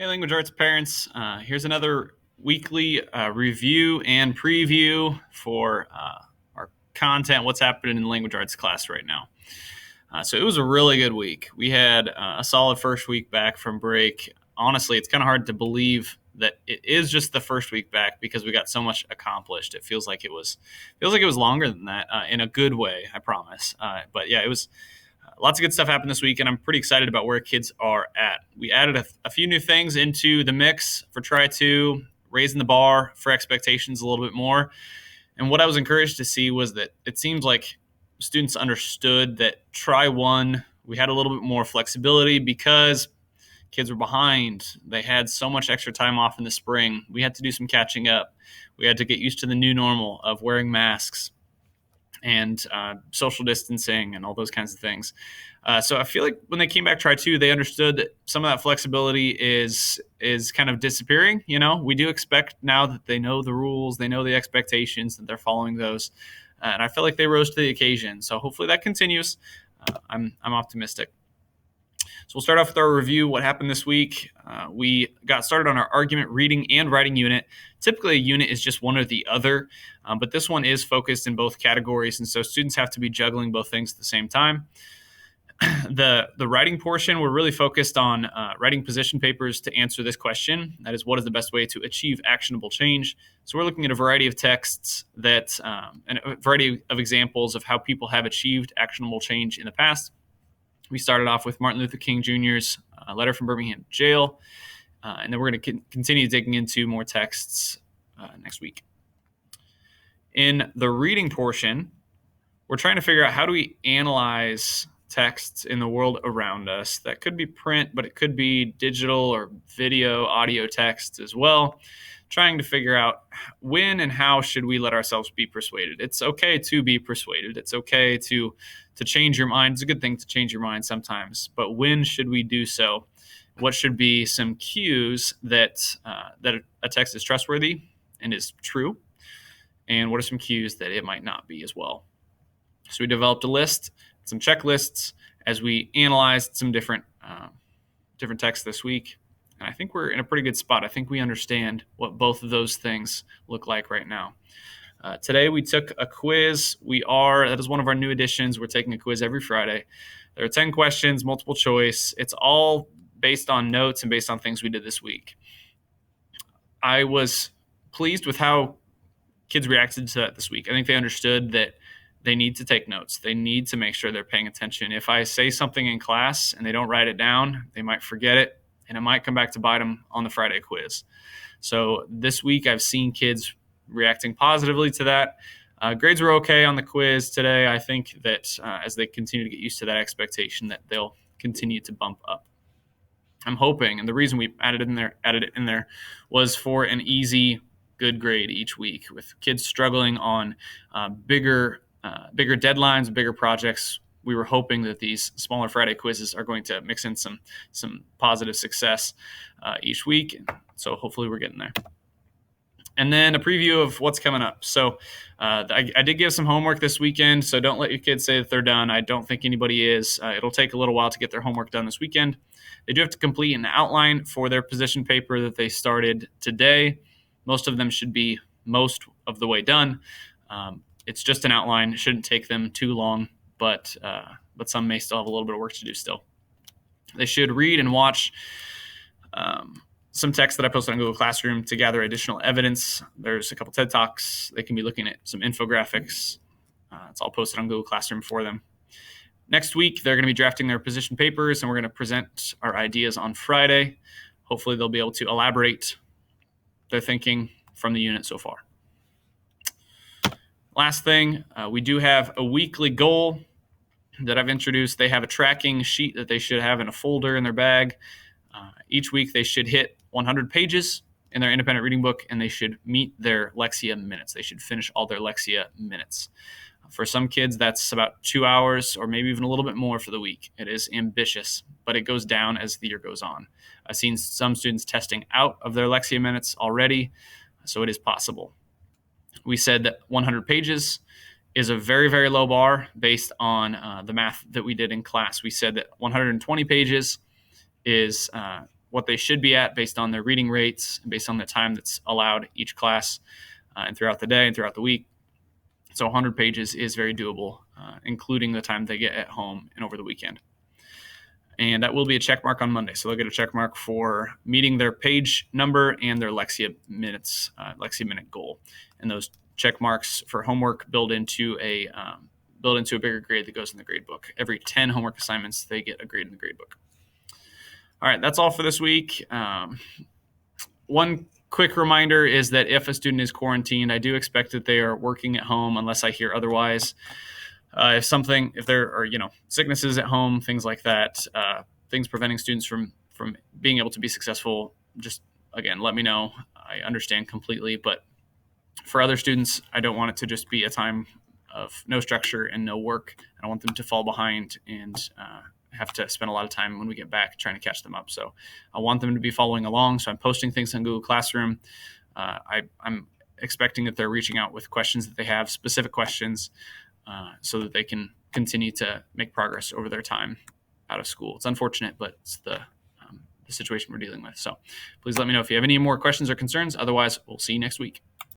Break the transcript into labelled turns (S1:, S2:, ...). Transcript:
S1: Hey, language arts parents. Here's another weekly review and preview for our content, what's happening in the language arts class right now. So it was a really good week. We had a solid first week back from break. Honestly, it's kind of hard to believe that it is just the first week back because we got so much accomplished. It feels like it was longer than that in a good way, I promise. But yeah, it was lots of good stuff happened this week, and I'm pretty excited about where kids are at. We added a few new things into the mix for Try 2, raising the bar for expectations a little bit more. And what I was encouraged to see was that it seems like students understood that Try 1, we had a little bit more flexibility because kids were behind. They had so much extra time off in the spring. We had to do some catching up. We had to get used to the new normal of wearing masks and social distancing and all those kinds of things. So I feel like when they came back Try 2, they understood that some of that flexibility is kind of disappearing. You know, we do expect now that they know the rules, they know the expectations, that they're following those, and I feel like they rose to the occasion. So hopefully that continues. I'm optimistic. So we'll start off with our review. What happened this week? We got started on our argument reading and writing unit. Typically, a unit is just one or the other, but this one is focused in both categories, and so students have to be juggling both things at the same time. The writing portion, we're really focused on writing position papers to answer this question. That is, what is the best way to achieve actionable change? So we're looking at a variety of texts and a variety of examples of how people have achieved actionable change in the past. We started off with Martin Luther King Jr.'s letter from Birmingham jail, and then we're going to continue digging into more texts next week. In the reading portion, we're trying to figure out how do we analyze texts in the world around us. That could be print, but it could be digital or video, audio text as well. Trying to figure out when and how should we let ourselves be persuaded. It's okay to be persuaded. It's okay to change your mind. It's a good thing to change your mind sometimes, but when should we do so? What should be some cues that a text is trustworthy and is true? And what are some cues that it might not be as well? So we developed a list, some checklists as we analyzed some different texts this week. And I think we're in a pretty good spot. I think we understand what both of those things look like right now. Today we took a quiz. That is one of our new additions. We're taking a quiz every Friday. There are 10 questions, multiple choice. It's all based on notes and based on things we did this week. I was pleased with how kids reacted to that this week. I think they understood that they need to take notes. They need to make sure they're paying attention. If I say something in class and they don't write it down, they might forget it, and it might come back to bite them on the Friday quiz. So this week I've seen kids reacting positively to that. Grades were okay on the quiz today. I think that as they continue to get used to that expectation, that they'll continue to bump up. I'm hoping, and the reason we added it in there was for an easy, good grade each week. With kids struggling on bigger deadlines, bigger projects, we were hoping that these smaller Friday quizzes are going to mix in some positive success each week. So hopefully we're getting there. And then a preview of what's coming up. So I did give some homework this weekend, so don't let your kids say that they're done. I don't think anybody is. It'll take a little while to get their homework done this weekend. They do have to complete an outline for their position paper that they started today. Most of them should be most of the way done. It's just an outline. It shouldn't take them too long, but some may still have a little bit of work to do still. They should read and watch some text that I posted on Google Classroom to gather additional evidence. There's a couple TED Talks. They can be looking at some infographics. It's all posted on Google Classroom for them. Next week, they're going to be drafting their position papers, and we're going to present our ideas on Friday. Hopefully, they'll be able to elaborate their thinking from the unit so far. Last thing, we do have a weekly goal that I've introduced. They have a tracking sheet that they should have in a folder in their bag. Each week, they should hit 100 pages in their independent reading book, and they should meet their Lexia minutes. They should finish all their Lexia minutes. For some kids, that's about 2 hours or maybe even a little bit more for the week. It is ambitious, but it goes down as the year goes on. I've seen some students testing out of their Lexia minutes already, so it is possible. We said that 100 pages is a very, very low bar based on the math that we did in class. We said that 120 pages is what they should be at based on their reading rates and based on the time that's allowed each class and throughout the day and throughout the week. So 100 pages is very doable, including the time they get at home and over the weekend. And that will be a check mark on Monday. So they'll get a check mark for meeting their page number and their Lexia minute goal. And those check marks for homework build into a bigger grade that goes in the grade book. Every 10 homework assignments, they get a grade in the grade book. All right, that's all for this week. One quick reminder is that if a student is quarantined, I do expect that they are working at home unless I hear otherwise. If there are sicknesses at home, things like that, things preventing students from being able to be successful, just again, let me know. I understand completely, but for other students, I don't want it to just be a time of no structure and no work. I don't want them to fall behind and have to spend a lot of time when we get back trying to catch them up. So I want them to be following along. So I'm posting things on Google Classroom. I'm expecting that they're reaching out with questions that they have, specific questions, so that they can continue to make progress over their time out of school. It's unfortunate, but it's the situation we're dealing with. So please let me know if you have any more questions or concerns. Otherwise, we'll see you next week.